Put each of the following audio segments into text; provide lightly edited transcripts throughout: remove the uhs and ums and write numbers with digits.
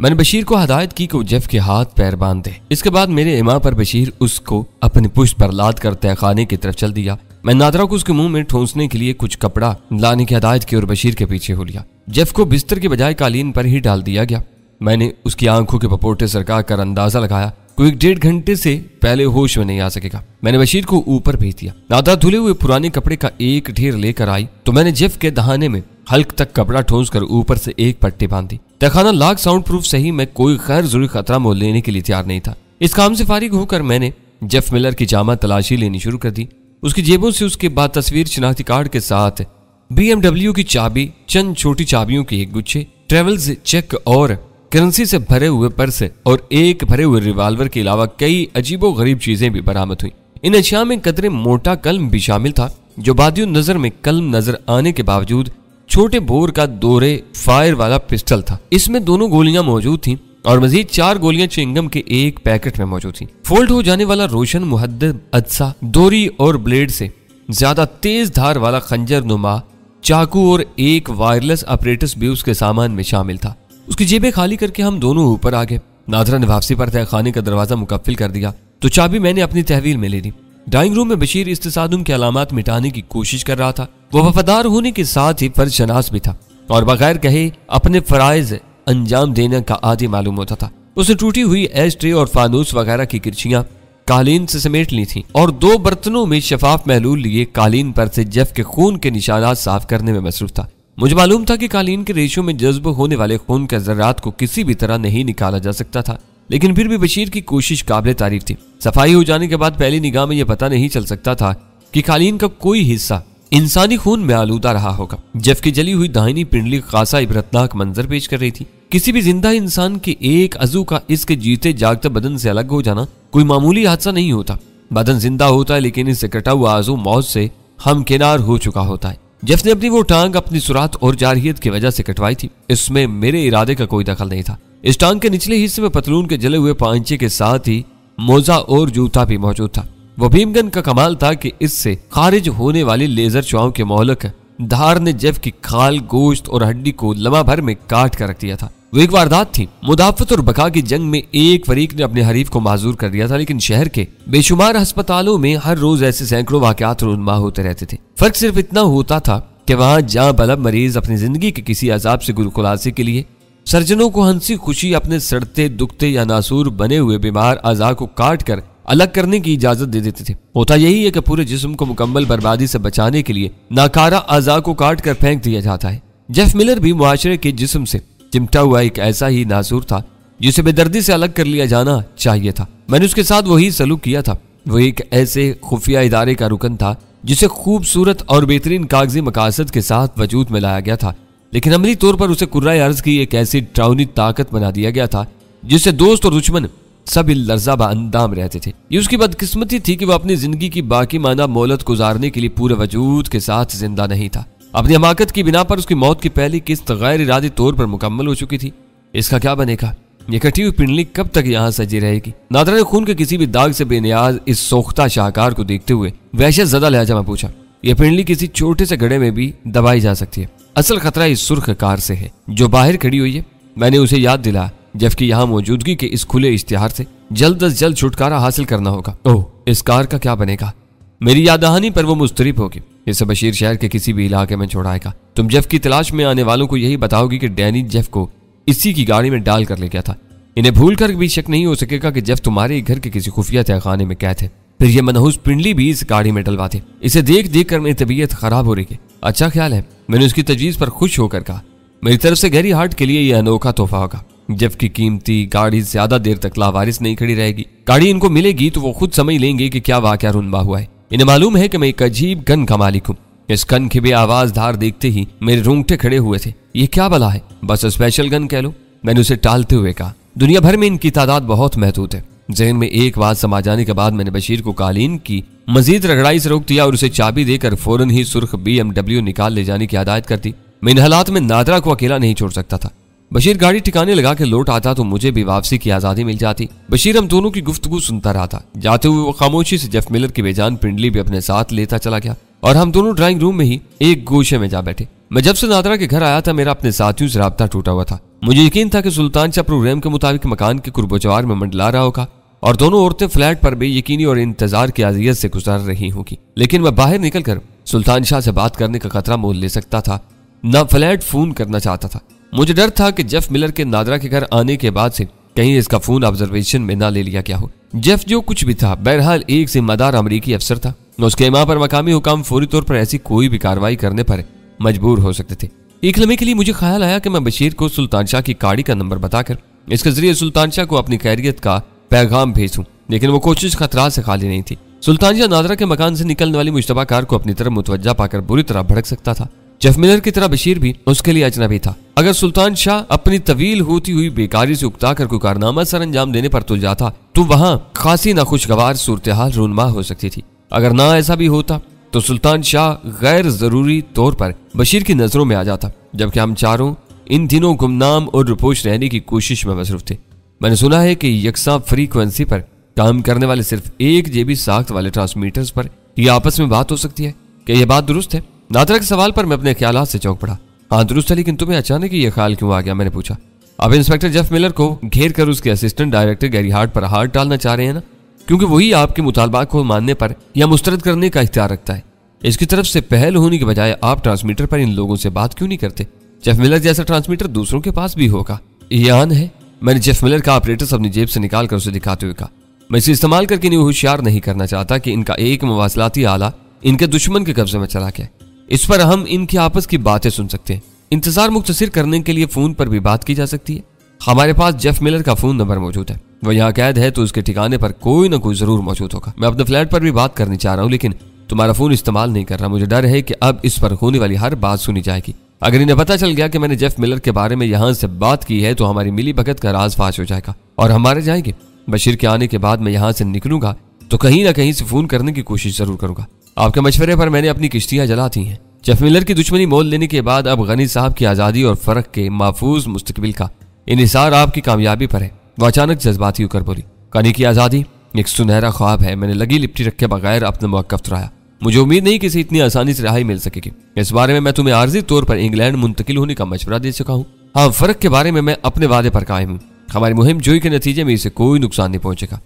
मैंने बशीर को हदायत की कि वो जेफ के हाथ पैर बांध दे। इसके बाद मेरे इमा पर बशीर उसको अपने पुष्ट पर लाद कर तहखाने की तरफ चल दिया। मैं नादरा को उसके मुंह में ठूंसने के लिए कुछ कपड़ा लाने की हदायत की और बशीर के पीछे हो लिया। जेफ को बिस्तर के बजाय कालीन पर ही डाल दिया गया। मैंने उसकी आंखों के पपोटे सरका कर अंदाजा लगाया कोई 1.5 घंटे से पहले होश में नहीं आ सकेगा। मैंने बशीर को ऊपर भेज दिया। नादरा धुले हुए पुराने कपड़े का एक ढेर लेकर आई तो मैंने जेफ के दहाने में हल्क तक कपड़ा ठोंस कर ऊपर से एक पट्टी बांध दी। तहखाना लाख साउंड प्रूफ सही, मैं कोई गैर जरूरी खतरा मोल लेने के लिए तैयार नहीं था। इस काम से फारिग होकर मैंने जेफ मिलर की जामा तलाशी लेनी शुरू कर दी। उसकी जेबों से उसके बाद तस्वीर, शिनाख्ती कार्ड के साथ BMW की चाबी, चंद छोटी चाबियों के एक गुच्छे, ट्रेवल्स चेक और करेंसी से भरे हुए पर्स और एक भरे हुए रिवाल्वर के अलावा कई अजीबो गरीब चीजें भी बरामद हुई। इन अशिया में कदरे मोटा कलम भी शामिल था जो बादियों नजर में कलम नजर आने के बावजूद छोटे बोर का दोहरे फायर वाला पिस्टल था। इसमें 2 गोलियां मौजूद थीं और मजीद 4 गोलियां चिंगम के एक पैकेट में मौजूद थीं। फोल्ड हो जाने वाला रोशन मुहद्दद अदसा, दोरी और ब्लेड से ज्यादा तेज धार वाला खंजर नुमा चाकू और एक वायरलेस अपरेटस भी उसके सामान में शामिल था। उसकी जेबें खाली करके हम दोनों ऊपर आ गए। नादरा ने वापसी पर तहखाने का दरवाजा मुकफ्फिल कर दिया तो चाबी मैंने अपनी तहवील में ले ली। ड्राइंग रूम में बशीर इस्तिसादुम के अलामात मिटाने की कोशिश कर रहा था। वो वफादार होने के साथ ही फर्ज शनास भी था और बगैर कहे अपने फराइज अंजाम देने का आदी मालूम होता था। उसने टूटी हुई एश ट्रे और फानूस वगैरह की किरचियां कालीन से समेट ली थीं और 2 बर्तनों में शफाफ महलूल लिए कालीन पर से जेफ के खून के निशानात साफ करने में मसरूफ था। मुझे मालूम था कि कालीन के रेशों में जज्ब होने वाले खून के जर्रात को किसी भी तरह नहीं निकाला जा सकता था, लेकिन फिर भी बशीर की कोशिश काबिल तारीफ थी। सफाई हो जाने के बाद पहली निगाह में यह पता नहीं चल सकता था कि कालीन का कोई हिस्सा इंसानी खून में आलूदा रहा होगा। जेफ की जली हुई दाहिनी पिंडली खासा इबरतनाक मंजर पेश कर रही थी। किसी भी जिंदा इंसान के एक अजू का इसके जीते जागते बदन से अलग हो जाना कोई मामूली हादसा नहीं होता। बदन जिंदा होता है लेकिन इससे कटा हुआ आजू मौत से हमकिनार हो चुका होता है। जेफ ने अपनी वो टांग अपनी सुरात और जारहियत की वजह से कटवाई थी। इसमें मेरे इरादे का कोई दखल नहीं था। इस टांग के निचले हिस्से में पतलून के जले हुए पांचे के साथ ही मोजा और जूता भी मौजूद था। वो भीमगन का कमाल था कि इससे खारिज होने वाली लेजर चौं के मोहलक धार ने जेफ की खाल, गोश्त और हड्डी को लम्हा भर में काट कर रख दिया था। वो एक वारदात थी। मुदाफत और बका की जंग में एक फरीक ने अपने हरीफ को माजूर कर दिया था, लेकिन शहर के बेशुमार अस्पतालों में हर रोज ऐसे सैकड़ों वाकयात रुनमा होते रहते थे। फर्क सिर्फ इतना होता था कि वहां जहां बलब मरीज अपनी जिंदगी के किसी अजाब से गुलखुलासे के लिए सर्जनों को हंसी खुशी अपने सड़ते दुखते या नासूर बने हुए बीमार अज़ा को काट कर अलग करने की इजाजत दे देते थे। होता यही है कि पूरे जिस्म को मुकम्मल बर्बादी से बचाने के लिए नाकारा अज़ा को काट कर फेंक दिया जाता है। जेफ मिलर भी मुआशरे के जिस्म से चिमटा हुआ एक ऐसा ही नासूर था जिसे बेदर्दी से अलग कर लिया जाना चाहिए था। मैंने उसके साथ वही सलूक किया था। वो एक ऐसे खुफिया इदारे का रुकन था जिसे खूबसूरत और बेहतरीन कागजी मकासद के साथ वजूद में लाया गया था, लेकिन अमली तौर पर उसे कुर्राए अर्ज की एक ऐसी ड्राउनी ताकत बना दिया गया था जिससे दोस्त और दुश्मन सब लर्जा अंदाम रहते थे। ये उसकी बदकिस्मती थी कि वह अपनी जिंदगी की बाकी माना मोहलत गुजारने के लिए पूरे वजूद के साथ जिंदा नहीं था। अपनी हमाकत की बिना पर उसकी मौत की पहली किस्त गैर इरादी तौर पर मुकम्मल हो चुकी थी। इसका क्या बनेगा? ये कटी हुई पिंडली कब तक यहाँ सजी रहेगी? नादरा ने खून के किसी भी दाग से बेनियाज इस सोख्ता शाहकार को देखते हुए वहशत ज़दा लहजा में पूछा, यह पिंडली किसी छोटे से गड्ढे में भी दबाई जा सकती है। असल खतरा इस सुर्ख कार से है जो बाहर खड़ी हुई है। मैंने उसे याद दिलाया जबकि यहाँ मौजूदगी के इस खुले इश्तिहार से जल्द अज जल्द छुटकारा हासिल करना होगा। ओह, इस कार का क्या बनेगा? मेरी याद दहानी पर वो मुस्तरिब होगी। इसे बशीर शहर के किसी भी इलाके में छोड़ाएगा। तुम जेफ की तलाश में आने वालों को यही बताओगी कि डैनी जेफ को इसी की गाड़ी में डाल कर ले गया था। इन्हें भूल कर भी शक नहीं हो सकेगा कि जेफ तुम्हारे घर के किसी खुफिया तहखाने में कैद है। फिर ये मनहूस पिंडली भी इस गाड़ी में डलवा थे। इसे देख देख कर मेरी तबीयत खराब हो रही है। अच्छा ख्याल है, मैंने उसकी तजवीज पर खुश होकर कहा। मेरी तरफ से गहरी हार्ट के लिए यह अनोखा तोहफा होगा। जेफ की कीमती गाड़ी ज्यादा देर तक लावारिस नहीं खड़ी रहेगी। गाड़ी इनको मिलेगी तो वो खुद समझ लेंगे कि क्या वाकया रुनबा हुआ है। इन्हें मालूम है कि मैं एक अजीब गन का मालिक हूँ। इस गन की भी आवाज धार देखते ही मेरे रोंगटे खड़े हुए थे। ये क्या बला है? बस स्पेशल गन कह लो, मैंने उसे टालते हुए कहा। दुनिया भर में इनकी तादाद बहुत महदूद है। जहन में एक बात समा जाने के बाद मैंने बशीर को कालीन की मजीद रगड़ाई से रोक दिया और उसे चाबी देकर फौरन ही सुर्ख BMW निकाल ले जाने की हिदायत कर दी। मैं इन हालात में नादरा को अकेला नहीं छोड़ सकता था। बशीर गाड़ी ठिकाने लगा के लौट आता तो मुझे भी वापसी की आजादी मिल जाती। बशीर हम दोनों की गुफ्तगू सुनता रहा था। जाते हुए वो खामोशी से जेफ मिलर की बेजान पिंडली भी अपने साथ लेता चला गया और हम दोनों ड्राइंग रूम में ही एक गोशे में जा बैठे। मैं जब से नादरा के घर आया था मेरा अपने साथियों से राब्ता टूटा हुआ था। मुझे यकीन था कि सुल्तान शाह प्रोग्राम के मुताबिक मकान के कुर्बोजवार में मंडला रहा होगा और दोनों औरतें फ्लैट पर बेयकीनी और इंतजार की अजियत से गुजार रही होंगी। लेकिन मैं बाहर निकलकर सुल्तान शाह से बात करने का खतरा मोल ले सकता था, न फ्लैट फोन करना चाहता था। मुझे डर था कि जेफ मिलर के नादरा के घर आने के बाद से कहीं इसका फोन ऑब्जर्वेशन में ना ले लिया गया हो। जेफ जो कुछ भी था, बहरहाल एक जिम्मेदार अमरीकी अफसर था। उसके इमाम पर मकामी हुकाम फौरी तौर पर ऐसी कोई भी कार्रवाई करने पर मजबूर हो सकते थे। एक लम्हे के लिए मुझे ख्याल आया कि मैं बशीर को सुल्तान शाह की गाड़ी का नंबर बताकर इसके जरिए सुल्तान शाह को अपनी खैरियत का पैगाम भेजूं, लेकिन वो कोशिश खतरात से खाली नहीं थी। सुल्तान शाह नादरा के मकान से निकलने वाली मुश्तबा कार को अपनी तरफ मुतवज्जा पाकर बुरी तरह भड़क सकता था। जेफ मिलर की तरह बशीर भी उसके लिए अजनबी था। अगर सुल्तान शाह अपनी तवील होती हुई बेकारी से उकता कर कोई कारनामा सर अंजाम देने पर तुल जाता तो वहां खासी नाखुशगवार सूरत हाल रूनमा हो सकती थी। अगर ना ऐसा भी होता तो सुल्तान शाह गैर जरूरी तौर पर बशीर की नजरों में आ जाता, जबकि हम चारों इन दिनों गुमनाम और रुपोश रहने की कोशिश में मसरूफ थे। मैंने सुना है कि यकसा फ्रीक्वेंसी पर काम करने वाले सिर्फ 1 जेबी साख्त वाले ट्रांसमीटर्स पर ही आपस में बात हो सकती है। क्या यह बात दुरुस्त है? नादरा के सवाल पर मैं अपने ख्यालात से चौंक पड़ा। हाँ दुरुस्त है, लेकिन तुम्हें अचानक ये ख्याल क्यों आ गया? मैंने पूछा। अब इंस्पेक्टर जेफ मिलर को घेर कर उसके असिस्टेंट डायरेक्टर गैरी हार्ट पर हाथ डालना चाह रहे हैं ना, क्योंकि वही आपके मुतालबा को मानने पर या मुस्तरद करने का इख्तियार रखता है। इसकी तरफ से पहल होने के बजाय आप ट्रांसमीटर पर इन लोगों से बात क्यों नहीं करते? जेफ मिलर जैसा ट्रांसमीटर दूसरों के पास भी होगा। यान है, मैंने जेफ मिलर का ऑपरेटर्स अपनी जेब से निकाल कर उसे दिखाते हुए कहा। मैं इसे इस्तेमाल करके इन्हें होशियार नहीं करना चाहता कि इनका एक मवासलाती आला इनके दुश्मन के कब्जे में चला गया। इस पर हम इनकी आपस की बातें सुन सकते हैं। इंतजार मुख्तसर करने के लिए फोन पर भी बात की जा सकती है। हमारे पास जेफ मिलर का फोन नंबर मौजूद है। वह यहाँ कैद है तो उसके ठिकाने पर कोई ना कोई जरूर मौजूद होगा। मैं अपने फ्लैट पर भी बात करनी चाह रहा हूँ, लेकिन तुम्हारा फोन इस्तेमाल नहीं कर रहा। मुझे डर है कि अब इस पर होने वाली हर बात सुनी जाएगी। अगर इन्हें पता चल गया कि मैंने जेफ मिलर के बारे में यहाँ से बात की है तो हमारी मिली भगत का राज फाश हो जाएगा और हम मारे जाएंगे। बशीर के आने के बाद मैं यहाँ से निकलूंगा तो कहीं ना कहीं से फोन करने की कोशिश जरूर करूंगा। आपके मशवरे पर मैंने अपनी किश्तियां जला दी हैं। जेफ मिलर की दुश्मनी मोल लेने के बाद अब गनी साहब की आजादी और फर्क के महफूज मुस्तकबिल का इन्हिसार आपकी कामयाबी पर है। वह अचानक जज्बाती होकर बोली, गनी की आजादी एक सुनहरा ख्वाब है। मैंने लगी लिपटी रखे बगैर अपना मौक़िफ़ दोहराया। मुझे उम्मीद नहीं कि इसे इतनी आसानी से रिहाई मिल सकेगी। इस बारे में मैं तुम्हें आर्जी तौर पर इंग्लैंड मुंतकिल होने का मशवरा दे चुका हूँ। हाँ, फर्क के बारे में मैं अपने वादे पर कायम हूँ। हमारी मुहिम जोई के नतीजे में इसे कोई नुकसान नहीं पहुंचेगा।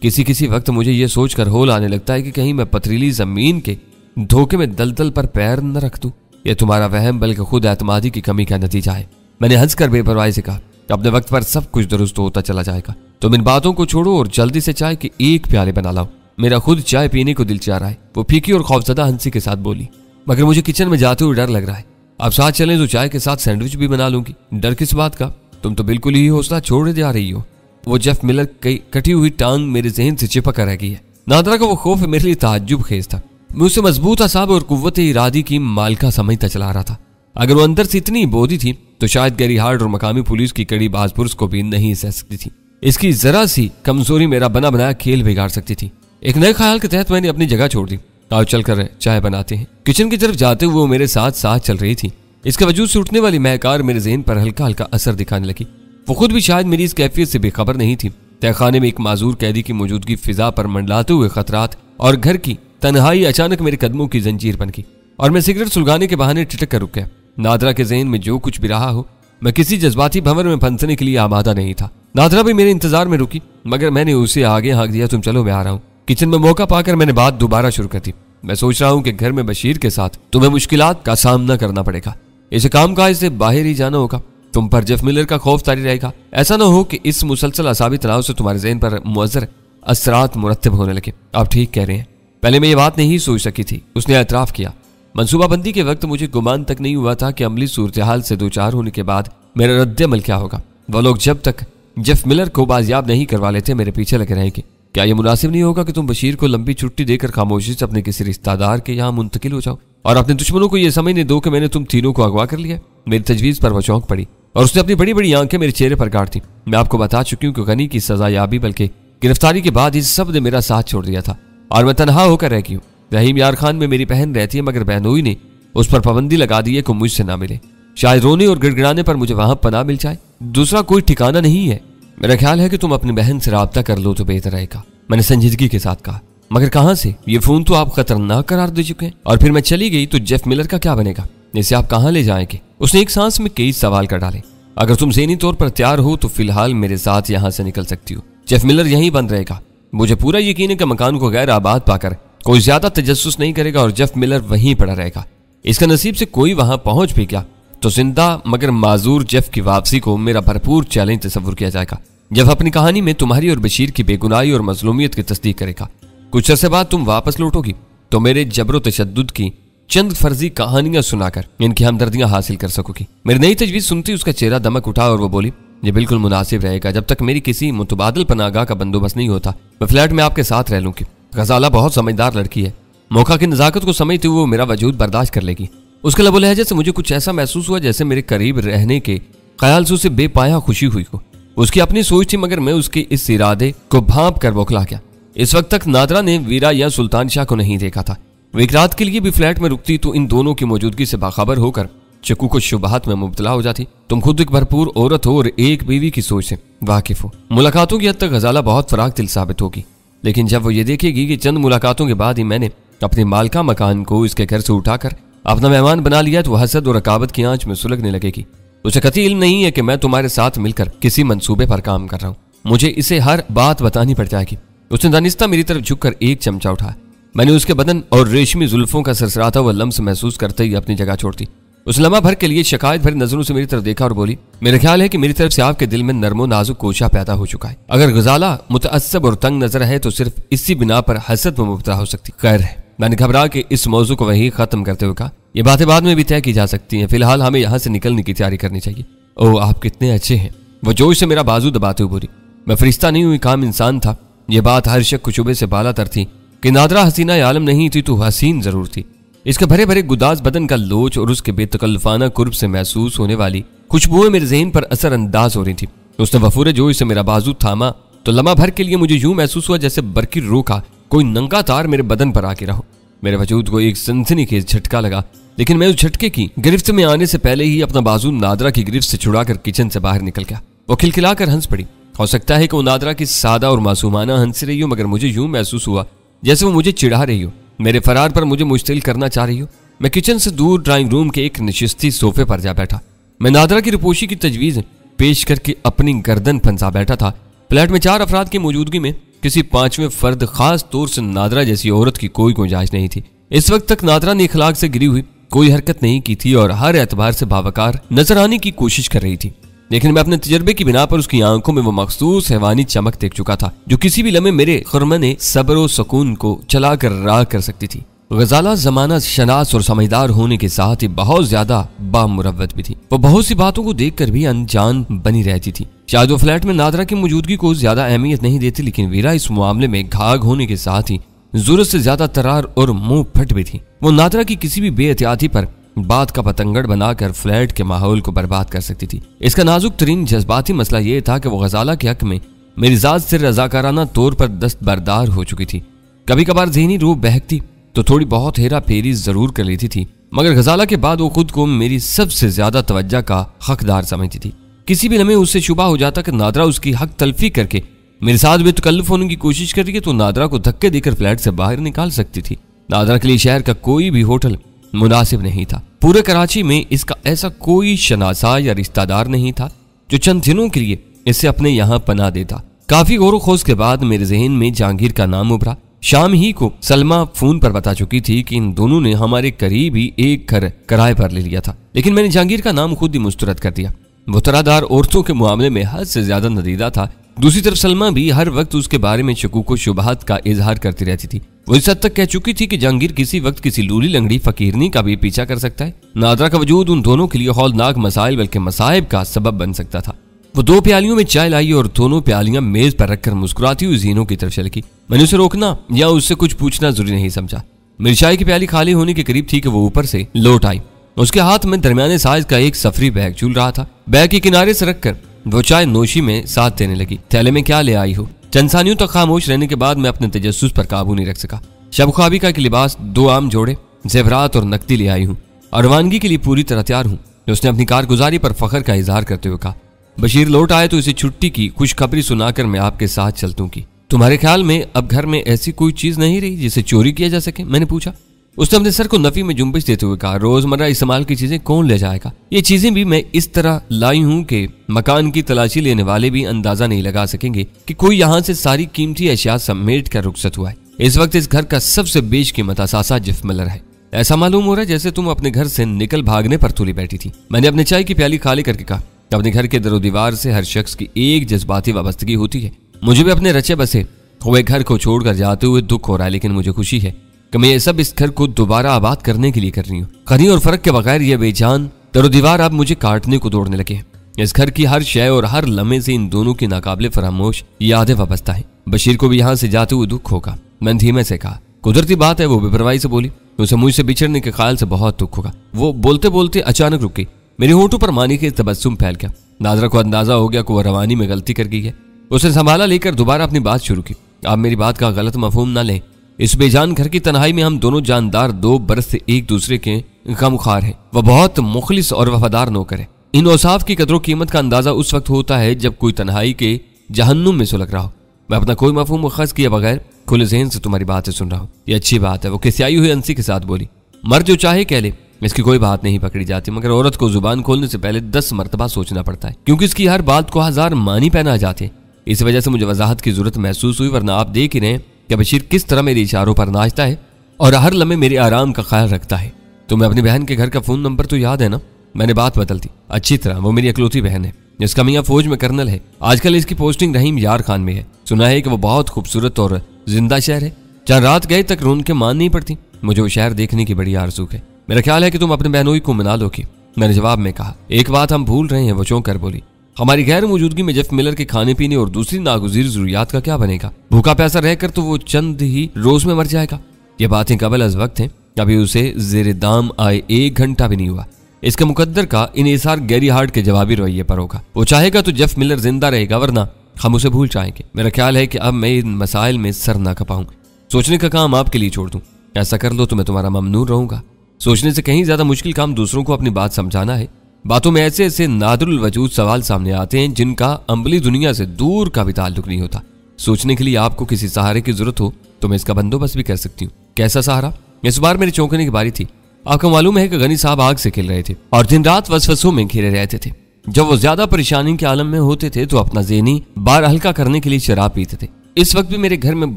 किसी वक्त मुझे यह सोचकर होल आने लगता है कि कहीं मैं पथरीली जमीन के धोखे में दलदल पर पैर न रख दूं। यह तुम्हारा वहम बल्कि खुद एतमादी की कमी का नतीजा है। मैंने हंसकर बेपरवाही से कहा, अपने वक्त पर सब कुछ दुरुस्त होता चला जाएगा। तुम इन बातों को छोड़ो और जल्दी से चाय के 1 प्याले बना लाओ। मेरा खुद चाय पीने को दिल चाह रहा है। वो फीकी और खौफजदा हंसी के साथ बोली, मगर मुझे किचन में जाते हुए डर लग रहा है। आप साथ चलें तो चाय के साथ सैंडविच भी बना लूंगी। डर किस बात का? तुम तो बिल्कुल ही हौसला छोड़े जा रही हो। वो जेफ मिलर की कटी हुई टांग मेरे जहन से चिपक कर रह गई है। नादरा का वो खौफ मेरे लिए ताज्जुब खेज था। मैं उसे मजबूत असाब और कुव्वत इरादी की मालका समझता चला रहा था। अगर वो अंदर से इतनी बोधी थी तो शायद गैरी हार्ट और मकामी पुलिस की कड़ी बाजपुरस को भी नहीं सह सकती थी। इसकी जरा सी कमजोरी मेरा बना बनाया खेल बिगाड़ सकती थी। एक नए ख्याल के तहत मैंने अपनी जगह छोड़ दी। आओ चल कर चाय बनाते हैं। किचन की तरफ जाते हुए वो मेरे साथ साथ चल रही थी। इसके वजूद से उठने वाली महकार मेरे जहन पर हल्का हल्का असर दिखाने लगी। वो खुद भी शायद मेरी इस कैफियत से बेखबर नहीं थी। तहखाने में एक माजूर कैदी की मौजूदगी फिजा पर मंडलाते हुए खतरात और घर की तन्हाई अचानक मेरे कदमों की जंजीर बन गई और मैं सिगरेट सुलगाने के बहाने टिटक कर रुक गया। नादरा के जहन में जो कुछ भी रहा हो, मैं किसी जज्बाती भंवर में फंसने के लिए आमादा नहीं था। नादरा भी मेरे इंतजार में रुकी, मगर मैंने उसे आगे हाँक दिया, तुम चलो मैं आ रहा हूँ। किचन में मौका पाकर मैंने बात दोबारा शुरू कर दी। मैं सोच रहा हूँ कि घर में बशीर के साथ तुम्हें मुश्किलात का सामना करना पड़ेगा। इसे कामकाज से बाहर ही जाना होगा। तुम पर जेफ मिलर का खौफ तारी रहेगा। ऐसा ना हो कि इस मुसलसल असाबी तनाव से तुम्हारे जहन पर मुअज्जर असरात मुरत्तब होने लगे। आप ठीक कह रहे हैं, पहले मैं ये बात नहीं सोच सकी थी। उसने एतराफ किया। मनसूबाबंदी के वक्त मुझे गुमान तक नहीं हुआ था कि अमली सूरत हाल से 2-4 होने के बाद मेरा रद्द-ए-अमल क्या होगा। वो लोग जब तक जेफ मिलर को बाजियाब नहीं करवा लेते मेरे पीछे लगे रहेंगे। क्या यह मुनासिब नहीं होगा कि तुम बशीर को लंबी छुट्टी देकर खामोशी से अपने किसी रिश्तेदार के यहाँ मुंतकिल हो जाओ और अपने दुश्मनों को यह समझने दो कि मैंने तुम तीनों को अगवा कर लिया। मेरी तजवीज पर वो चौंक पड़ी और उसने अपनी बड़ी बड़ी आंखें मेरे चेहरे पर गाड़ दी। मैं आपको बता चुकी हूँ कि गनी की सजा याबी बल्कि गिरफ्तारी के बाद इस सब ने मेरा साथ छोड़ दिया था और मैं तनहा होकर रह गई हूँ। रहीम यार खान में मेरी बहन रहती है, मगर बहनोई ने उस पर पाबंदी लगा दी है कि मुझसे ना मिले। शायद रोने और गिड़गिड़ाने पर मुझे वहां पनाह मिल जाए। दूसरा कोई ठिकाना नहीं है। मेरा ख्याल है कि तुम अपनी बहन से राब्ता कर लो तो बेहतर रहेगा, मैंने संजीदगी के साथ कहा। मगर कहां से? ये फोन तो आप खतरनाक करार दे चुके हैं। और फिर मैं चली गई तो जेफ मिलर का क्या बनेगा? इसे आप कहां ले जाएंगे? उसने एक सांस में कई सवाल कर डाले। अगर तुम ज़हनी तौर पर तैयार हो तो फिलहाल मेरे साथ यहाँ से निकल सकती हो। जेफ मिलर यहीं बंद रहेगा। मुझे पूरा यकीन है कि मकान को गैर आबाद पाकर कोई ज्यादा तजस्सुस नहीं करेगा और जेफ मिलर वहीं पड़ा रहेगा। इसका नसीब से कोई वहां पहुंच भी गया तो जिंदा मगर माजूर जेफ की वापसी को मेरा भरपूर चैलेंज तस्वुर किया जाएगा। जेफ अपनी कहानी में तुम्हारी और बशीर की बेगुनाही और मजलूमियत की तस्दीक करेगा। कुछ अर्से बाद तुम वापस लौटोगी तो मेरे जबरो तशद्दुद की चंद फर्जी कहानियां सुनाकर इनकी हमदर्दियां हासिल कर सकोगी। मेरी नई तजवीज सुनती उसका चेहरा दमक उठा और वो बोली, ये बिल्कुल मुनासिब रहेगा। जब तक मेरी किसी मुतबादिल पनागाह का बंदोबस्त नहीं होता मैं फ्लैट में आपके साथ रह लूंगी। गजाला बहुत समझदार लड़की है। मौका की नजाकत को समझते हुए वो मेरा वजूद बर्दाश्त कर लेगी। उसके लबो लहजे से मुझे कुछ ऐसा महसूस हुआ जैसे मेरे करीब रहने के ख्याल से उसे बेपाया खुशी हुई हो। उसकी अपनी सोच थी मगर मैं उसके इस इरादे को भांप कर बौखला गया। इस वक्त तक नादरा ने वीरा या सुल्तान शाह को नहीं देखा था। वो एक रात के लिए भी फ्लैट में रुकती तो इन दोनों की मौजूदगी से बाखबर होकर चक्कू को शुबहात में मुब्तला हो जाती। तुम खुद एक भरपूर औरत हो और एक बीवी की सोच से वाकिफ हो। मुलाकातों की हद तक गजाला बहुत फराग दिल साबित होगी, लेकिन जब वो ये देखेगी कि चंद मुलाकातों के बाद ही मैंने अपने मालका मकान को इसके घर से उठाकर अपना मेहमान बना लिया तो हसद और रकाबत की आंच में सुलगने लगेगी। उसे कतई इल्म नहीं है कि मैं तुम्हारे साथ मिलकर किसी मंसूबे पर काम कर रहा हूँ। मुझे इसे हर बात बतानी पड़ जाएगी। उसने दानिस्ता मेरी तरफ झुककर एक चमचा उठाया। मैंने उसके बदन और रेशमी जुल्फों का सरसराता हुआ लम्स महसूस करते ही अपनी जगह छोड़ दी। उस लम्हा भर के लिए शिकायत भरी नजरों से मेरी तरफ देखा और बोली, मेरा ख्याल है कि मेरी तरफ से आपके दिल में नरमो नाजुक कोशा पैदा हो चुका है। अगर गजाला मुतअस्सब और तंग नजर है तो सिर्फ इसी बिना पर हसद में मुब्तला हो सकती। खैर है, मैंने घबरा के इस मौजू को वहीं खत्म करते हुए कहा, ये बातें बाद में भी तय की जा सकती हैं। फिलहाल हमें यहाँ से निकलने की तैयारी करनी चाहिए। ओह आप कितने अच्छे हैं। वो जोश से मेरा बाजू दबाते हुए बोली। मैं फरिश्ता नहीं हुई, काम इंसान था। ये बात हर शक शुबे से बाला तर थी कि नादरा हसीना आलम नहीं थी तो हसीन जरूर थी। इसके भरे भरे गुदाज बदन का लोच और उसके बेतकल्लुफाना कुर्ब से महसूस होने वाली खुशबुएं मेरे ज़हन पर असर अंदाज हो रही थी। उसने वफूर जोश से मेरा बाजू थामा तो लम्हा भर के लिए मुझे यूं महसूस हुआ जैसे बरकी रूह का कोई नंगा तार मेरे बदन पर आके रहो। मेरे वजूद को एक सनसनीखेज झटका लगा, लेकिन मैं उस झटके की गिरफ्त में आने से पहले ही अपना बाजू नादरा की गिरफ्त से छुड़ाकर किचन से बाहर निकल गया। वो खिलखिलाकर हंस पड़ी। हो सकता है कि वो नादरा की सादा और मासूमाना हंस रही हो, मगर मुझे यूं महसूस हुआ जैसे वो मुझे चिढ़ा रही हो, मेरे फरार पर मुझे मुश्तिल करना चाह रही हो। मैं किचन से दूर ड्राइंग रूम के एक नशिस्ती सोफे पर जा बैठा। मैं नादरा की रुपोशी की तजवीज पेश करके अपनी गर्दन फंसा बैठा था। फ्लैट में 4 अफराद की मौजूदगी में किसी 5वें फर्द, खास तौर से नादरा जैसी औरत की कोई गुंजाइश नहीं थी। इस वक्त तक नादरा ने इखलाक से गिरी हुई कोई हरकत नहीं की थी और हर एतबार से बावकार नजर आने की कोशिश कर रही थी, लेकिन मैं अपने तजर्बे की बिना पर उसकी आंखों में वो मखसूस हैवानी चमक देख चुका था जो किसी भी लम्हे मेरे खुरमने सब्र और सुकून को चला कर राह कर सकती थी। गजाला जमाना शनास और समझदार होने के साथ ही बहुत ज्यादा बामुरव्वत भी थी। वो बहुत सी बातों को देखकर भी अनजान बनी रहती थी। शायद वो फ्लैट में नादरा की मौजूदगी को ज्यादा अहमियत नहीं देती, लेकिन वीरा इस मामले में घाघ होने के साथ ही जरूरत से ज्यादा तरार और मुंह फट भी थी। वो नादरा की किसी भी बेहतियाती पर बात का पतंगड़ बनाकर फ्लैट के माहौल को बर्बाद कर सकती थी। इसका नाजुक तरीन जज्बाती मसला यह था कि वो गजाला के हक में मेरी जात से रजाकाराना तौर पर दस्तबरदार हो चुकी थी। कभी कभार ज़हनी रूह बहकती तो थोड़ी बहुत हेरा फेरी जरूर कर लेती थी, मगर गजाला के बाद वो खुद को मेरी सबसे ज्यादा तवज्जो का हकदार समझती थी। किसी भी लम्हे उससे शुबा हो जाता कि नादरा उसकी हक तलफी करके मेरे साथ बेतकल्लुफ होने की कोशिश कर रही है तो नादरा को धक्के देकर फ्लैट से बाहर निकाल सकती थी। नादरा के लिए शहर का कोई भी होटल मुनासिब नहीं था। पूरे कराची में इसका ऐसा कोई शनासा या रिश्तेदार नहीं था जो चंद दिनों के लिए इसे अपने यहाँ पना देता। काफी गौर खोज के बाद मेरे जहन में जहांगीर का नाम उभरा। शाम ही को सलमा फोन पर बता चुकी थी कि इन दोनों ने हमारे करीब ही एक घर किराए पर ले लिया था, लेकिन मैंने जहांगीर का नाम खुद ही मुस्तरद कर दिया। वो तरादार औरतों के मामले में हद से ज्यादा नदीदा था। दूसरी तरफ सलमा भी हर वक्त उसके बारे में शकूक व शुबहात का इजहार करती रहती थी। वो इस हद तक कह चुकी थी कि जहांगीर किसी वक्त किसी लूली लंगड़ी फकीरनी का भी पीछा कर सकता है। नादरा का वजूद उन दोनों के लिए हौलनाक मसाइल बल्कि मसाइब का सबब बन सकता था। वो 2 प्यालियों में चाय लाई और दोनों प्यालियां मेज पर रखकर मुस्कुराती हुई जीनों की तरफ चली। मैंने उसे रोकना या उससे कुछ पूछना जरूरी नहीं समझा। मेरी चाय की प्याली खाली होने के करीब थी कि वो ऊपर से लौट आई। उसके हाथ में दरमियाने साइज का एक सफरी बैग झूल रहा था। बैग के किनारे से रखकर वो चाय नोशी में साथ देने लगी। थैले में क्या ले आई हो? चंद सानियों तक खामोश रहने के बाद मैं अपने तजस्सुस पर काबू नहीं रख सका। शब-ख्वाबी का लिबास, 2 आम जोड़े, जेवरात और नकदी ले आई हूँ और रवानगी के लिए पूरी तरह तैयार हूँ। उसने अपनी कारगुजारी पर फख्र का इजहार करते हुए कहा, बशीर लौट आए तो इसे छुट्टी की खुशखबरी सुनाकर मैं आपके साथ चलतूं की। तुम्हारे ख्याल में अब घर में ऐसी कोई चीज नहीं रही जिसे चोरी किया जा सके? मैंने पूछा। उसने अपने सर को नफी में जुम्बिश देते हुए कहा, रोजमर्रा इस्तेमाल की चीजें कौन ले जाएगा? ये चीजें भी मैं इस तरह लाई हूँ कि मकान की तलाशी लेने वाले भी अंदाजा नहीं लगा सकेंगे कि कोई यहाँ से सारी कीमती अशिया समेट कर रुखसत हुआ है। इस वक्त इस घर का सबसे बेशकीमत असासा जेफ मिलर है। ऐसा मालूम हो रहा है जैसे तुम अपने घर से निकल भागने पर तुली बैठी थी। मैंने अपने चाय की प्याली खाली करके कहा, अपने घर के दरो दीवार से हर शख्स की एक जज्बाती वाबस्तगी होती है। मुझे भी अपने रचे बसे हुए घर को छोड़कर जाते हुए दुख हो रहा है, लेकिन मुझे खुशी है कि मैं ये सब इस घर को दोबारा आबाद करने के लिए कर रही हूँ। खरी और फर्क के बगैर ये बेजान दरो दीवार अब मुझे काटने को दौड़ने लगे हैं। इस घर की हर शय और हर लम्हे से इन दोनों की नाकाबिले फरामोश यादें वाबस्ता है। बशीर को भी यहाँ से जाते हुए दुख होगा। मैंने धीमे से कहा, कुदरती बात है। वो बेपरवाही से बोली, उसे मुझसे बिछड़ने के ख्याल से बहुत दुख होगा। वो बोलते बोलते अचानक रुक गई। मेरे होठों पर मानी के तबस्सुम फैल गया। नादरा को अंदाजा हो गया कि वह रवानी में गलती कर गई है। उसने संभाला लेकर दोबारा अपनी बात शुरू की। आप मेरी बात का गलत मफहूम ना लें। इस बेजान घर की तन्हाई में हम दोनों जानदार 2 बरस से एक दूसरे के गमख्वार हैं। वह बहुत मुखलिस और वफादार नौकर है। इन औसाफ की कदर कीमत का अंदाजा उस वक्त होता है जब कोई तन्हाई के जहन्नुम में सुलग रहा हो। मैं अपना कोई मफहूम खर्च किए बगैर खुले ज़हन से तुम्हारी बातें सुन रहा हूँ। ये अच्छी बात है। वो किस्याई हुई अंसी के साथ बोली, मर्द जो चाहे कह ले, इसकी कोई बात नहीं पकड़ी जाती, मगर औरत को जुबान खोलने से पहले 10 मरतबा सोचना पड़ता है, क्योंकि इसकी हर बात को 1000 मानी पहना जाते हैं। इस वजह से मुझे वजाहत की जरूरत महसूस हुई, वरना आप देख ही रहे कि बशीर किस तरह मेरे इशारों पर नाचता है और हर लम्हे मेरे आराम का ख्याल रखता है। तुम्हें अपनी बहन के घर का फोन नंबर तो याद है ना? मैंने बात बदल दी। अच्छी तरह। वो मेरी अकलौती बहन है। इसका मियाँ फौज में कर्नल है। आजकल इसकी पोस्टिंग रहीम यार खान में है। सुना है कि वो बहुत खूबसूरत और जिंदा शहर है, जहाँ रात गए तक रोन के मान नहीं पड़ती। मुझे वो शहर देखने की बड़ी आरज़ू है। मेरा ख्याल है कि तुम अपने बहनोई को मना लोगी। मैंने जवाब में कहा, एक बात हम भूल रहे हैं। वो चौंक कर बोली, हमारी गैर मौजूदगी में जेफ मिलर के खाने पीने और दूसरी नागुज़ीर जरूरियात का क्या बनेगा? भूखा प्यासा रहकर तो वो चंद ही रोज में मर जाएगा। ये बातें कबल अज वक्त हैं। अभी उसे जेर दाम आए 1 घंटा भी नहीं हुआ। इसके मुकद्दर का इन्हिसार गैरी हार्ट के जवाबी रवैये पर होगा। वो चाहेगा तो जेफ मिलर जिंदा रहेगा, वरना हम उसे भूल जाएंगे। मेरा ख्याल है कि अब मैं इन मसाइल में सर ना खपाऊं। सोचने का काम आपके लिए छोड़ दूं। ऐसा कर लो तो मैं तुम्हारा ममनून रहूंगा। सोचने से कहीं ज्यादा मुश्किल काम दूसरों को अपनी बात समझाना है। बातों में ऐसे ऐसे नादरुल वजूद सवाल सामने आते हैं जिनका अम्बली दुनिया से दूर का भी ताल्लुक नहीं होता। सोचने के लिए आपको किसी सहारे की जरूरत हो तो मैं इसका बंदोबस्त भी कर सकती हूँ। कैसा सहारा? इस बार मेरे चौंकने की बारी थी। आपको मालूम है कि गनी साहब आग से खिल रहे थे और दिन रात वसवसों में घिरे रहते थे। जब वो ज्यादा परेशानी के आलम में होते थे तो अपना ज़हनी बार हल्का करने के लिए शराब पीते थे। इस वक्त भी मेरे घर में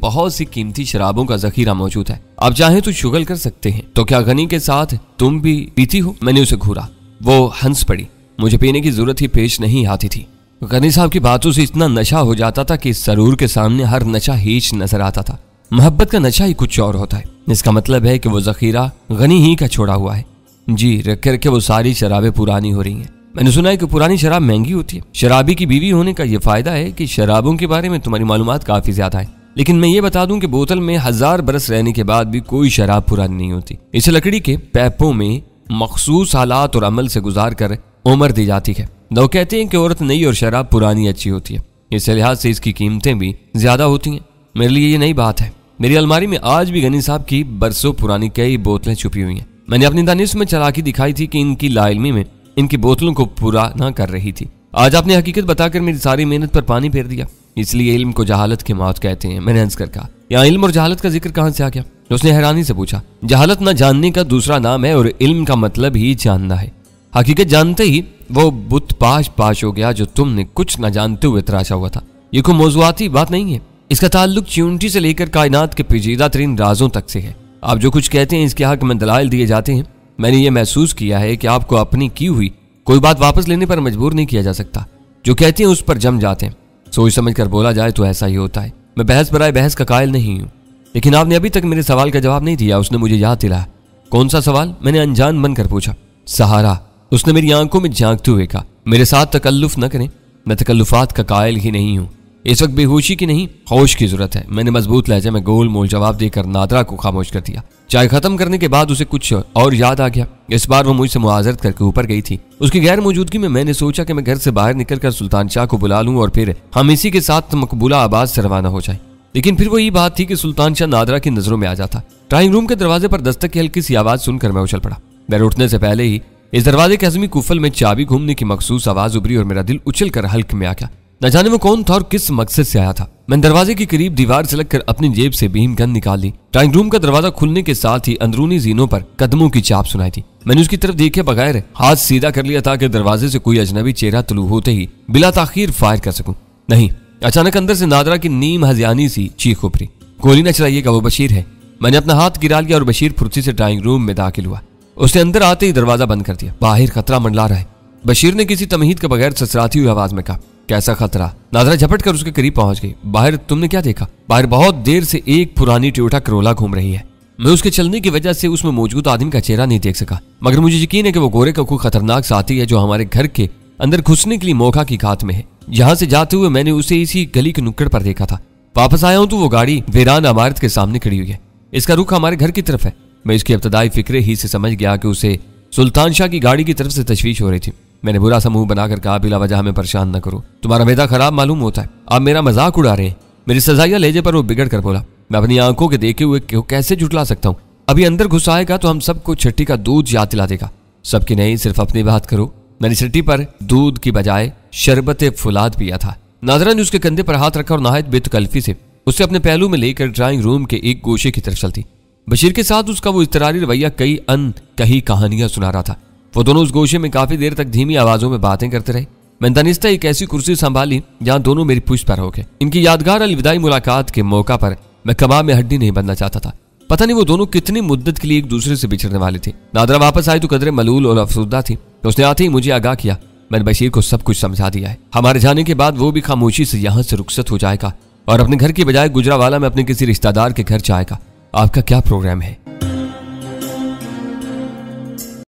बहुत सी कीमती शराबों का जखीरा मौजूद है। आप चाहें तो शुगल कर सकते हैं। तो क्या गनी के साथ तुम भी पीती हो? मैंने उसे घूरा। वो हंस पड़ी। मुझे पीने की जरूरत ही पेश नहीं आती थी। गनी साहब की बातों से इतना नशा हो जाता था कि सरूर के सामने हर नशा हीच नजर आता था। मोहब्बत का नशा ही कुछ और होता है। इसका मतलब है कि वो जखीरा गनी ही का छोड़ा हुआ है। जी, रख करके वो सारी शराबें पुरानी हो रही हैं। मैंने सुना है कि पुरानी शराब महंगी होती है। शराबी की बीवी होने का ये फायदा है कि शराबों के बारे में तुम्हारी मालूमात काफी ज्यादा है। लेकिन मैं ये बता दूं कि बोतल में 1000 बरस रहने के बाद भी कोई शराब पुरानी नहीं होती। इसे लकड़ी के पैपों में मखसूस हालात और अमल से गुजार कर उम्र दी जाती है। लोग कहते हैं कि औरत नई और शराब पुरानी अच्छी होती है। इस लिहाज से इसकी कीमतें भी ज्यादा होती हैं। मेरे लिए ये नई बात है। मेरी अलमारी में आज भी गनी साहब की बरसों पुरानी कई बोतलें छुपी हुई हैं। मैंने अपनी दानिश में चालाकी दिखाई थी कि इनकी लाइलमी में इनकी बोतलों को पूरा ना कर रही थी। आज आपने हकीकत बताकर मेरी सारी मेहनत पर पानी फेर दिया। इसलिए इल्म को जहालत की मौत कहते हैं। मैंने हंस कर कहा, यहाँ इल्म और जहालत का जिक्र कहाँ से आ गया? उसने हैरानी से पूछा। जहालत न जानने का दूसरा नाम है और इल्म का मतलब ही जानना है। हकीकत जानते ही वो बुत पाश हो गया जो तुमने कुछ न जानते हुए तराशा हुआ था। ये कोई मौजुआती बात नहीं है। इसका ताल्लुक च्यूंटी से लेकर कायनात के पेचीदा तरीन राजों तक से है। आप जो कुछ कहते हैं इसके हक में दलाइल दिए जाते हैं। मैंने ये महसूस किया है कि आपको अपनी की हुई कोई बात वापस लेने पर मजबूर नहीं किया जा सकता। जो कहते हैं उस पर जम जाते हैं। सोच समझ कर बोला जाए तो ऐसा ही होता है। मैं बहस बराए बहस का कायल नहीं हूँ। लेकिन आपने अभी तक मेरे सवाल का जवाब नहीं दिया। उसने मुझे याद दिलाया। कौन सा सवाल? मैंने अनजान बनकर पूछा। सहारा। उसने मेरी आंखों में झांकते हुए कहा, मेरे साथ तकल्लुफ न करें। मैं तकल्लुफात का कायल ही नहीं हूँ। इस वक्त बेहोशी की नहीं, होश की जरूरत है। मैंने मजबूत लहजे में गोल मोल जवाब देकर नादरा को खामोश कर दिया। चाय खत्म करने के बाद उसे कुछ और याद आ गया। इस बार वो मुझसे मुआजरत करके ऊपर गई थी। उसकी गैर मौजूदगी में मैंने सोचा कि मैं घर से बाहर निकलकर सुल्तान शाह को बुला लूं और फिर हम इसी के साथ मकबूला आबाद से रवाना हो जाए। लेकिन फिर वही बात थी कि सुल्तान शाह नादरा की नजरों में आ जाता। ड्राइंग रूम के दरवाजे पर दस्तक की हल्की सी आवाज सुनकर मैं उछल पड़ा। मेरे उठने से पहले ही इस दरवाजे के हजमी कुफल में चाबी घूमने की मखसूस आवाज उभरी और मेरा दिल उछल कर हल्क में आ गया। न जाने वो कौन था और किस मकसद से आया था। मैंने दरवाजे के करीब दीवार से लगकर अपनी जेब से भीम गन निकाल ली। ड्राइंग रूम का दरवाजा खुलने के साथ ही अंदरूनी जीनों पर कदमों की चाप सुनाई थी। मैंने उसकी तरफ देखे बगैर हाथ सीधा कर लिया ताकि दरवाजे से कोई अजनबी चेहरा तुलू होते ही बिला ताखीर फायर कर सकूं। नहीं, अचानक अंदर से नादरा की नीम हजियानी सी चीख उभरी। गोली न चलाइएगा, वो बशीर है। मैंने अपना हाथ गिरा लिया और बशीर फुर्ती से ड्राइंग रूम में दाखिल हुआ। उसने अंदर आते ही दरवाजा बंद कर दिया। बाहर खतरा मंडला रहा है, बशीर ने किसी तमहीद के बगैर ससराती हुई आवाज में कहा। कैसा खतरा? नादरा झपट कर उसके करीब पहुंच गई। बाहर तुमने क्या देखा? बाहर बहुत देर से एक पुरानी टोयोटा करोला घूम रही है। मैं उसके चलने की वजह से उसमें मौजूद आदमी का चेहरा नहीं देख सका, मगर मुझे यकीन है कि वो गोरे का कोई खतरनाक साथी है जो हमारे घर के अंदर घुसने के लिए मौका की घात में है। यहाँ से जाते हुए मैंने उसे इसी गली के नुक्कड़ पर देखा था। वापस आया हूं तो वो गाड़ी वीरान इमारत के सामने खड़ी हुई है। इसका रुख हमारे घर की तरफ है। मैं इसकी इब्तदाई फिक्रे ही से समझ गया कि उसे सुल्तान शाह की गाड़ी की तरफ से तशवीश हो रही थी। मैंने बुरा सा मुंह बनाकर कहा, बिला वजह हमें परेशान न करो, तुम्हारा वेदा खराब मालूम होता है। आप मेरा मजाक उड़ा रहे हैं। मेरी सजाइया लेजे पर वो बिगड़ कर बोला, मैं अपनी आंखों के देखे हुए कैसे झुटला सकता हूँ? अभी अंदर घुस आएगा तो हम सबको छट्टी का दूध याद दिला देगा। सबकी नहीं, सिर्फ अपनी बात करो। मैंने छट्टी पर दूध की बजाय शरबत फुलाद पिया था। नादरा ने उसके कंधे पर हाथ रखा और नहायत बेतकल्फी से उसे अपने पहलू में लेकर ड्राइंग रूम के एक गोशे की तरफ चलती। बशीर के साथ उसका वो इस्तरारी रवैया कई कही कहानियां सुना रहा था। वो दोनों उस गोशे में काफी देर तक धीमी आवाजों में बातें करते रहे। मैंने दानिस्ता एक ऐसी कुर्सी संभाली जहां दोनों मेरी पुश्त पर हो गए। इनकी यादगार अलविदाई मुलाकात के मौका पर मैं कबाब में हड्डी नहीं बनना चाहता था। पता नहीं वो दोनों कितनी मुद्दत के लिए एक दूसरे से बिछड़ने वाले थे। नादरा वापस आई तो कदरे मलूल और अफसुदा थी। तो उसने आते ही मुझे आगाह किया। मैंने बशीर को सब कुछ समझा दिया है। हमारे जाने के बाद वो भी खामोशी से यहाँ से रुखसत हो जाएगा और अपने घर की बजाय गुजरावाला में अपने किसी रिश्तेदार के घर जाएगा। आपका क्या प्रोग्राम है?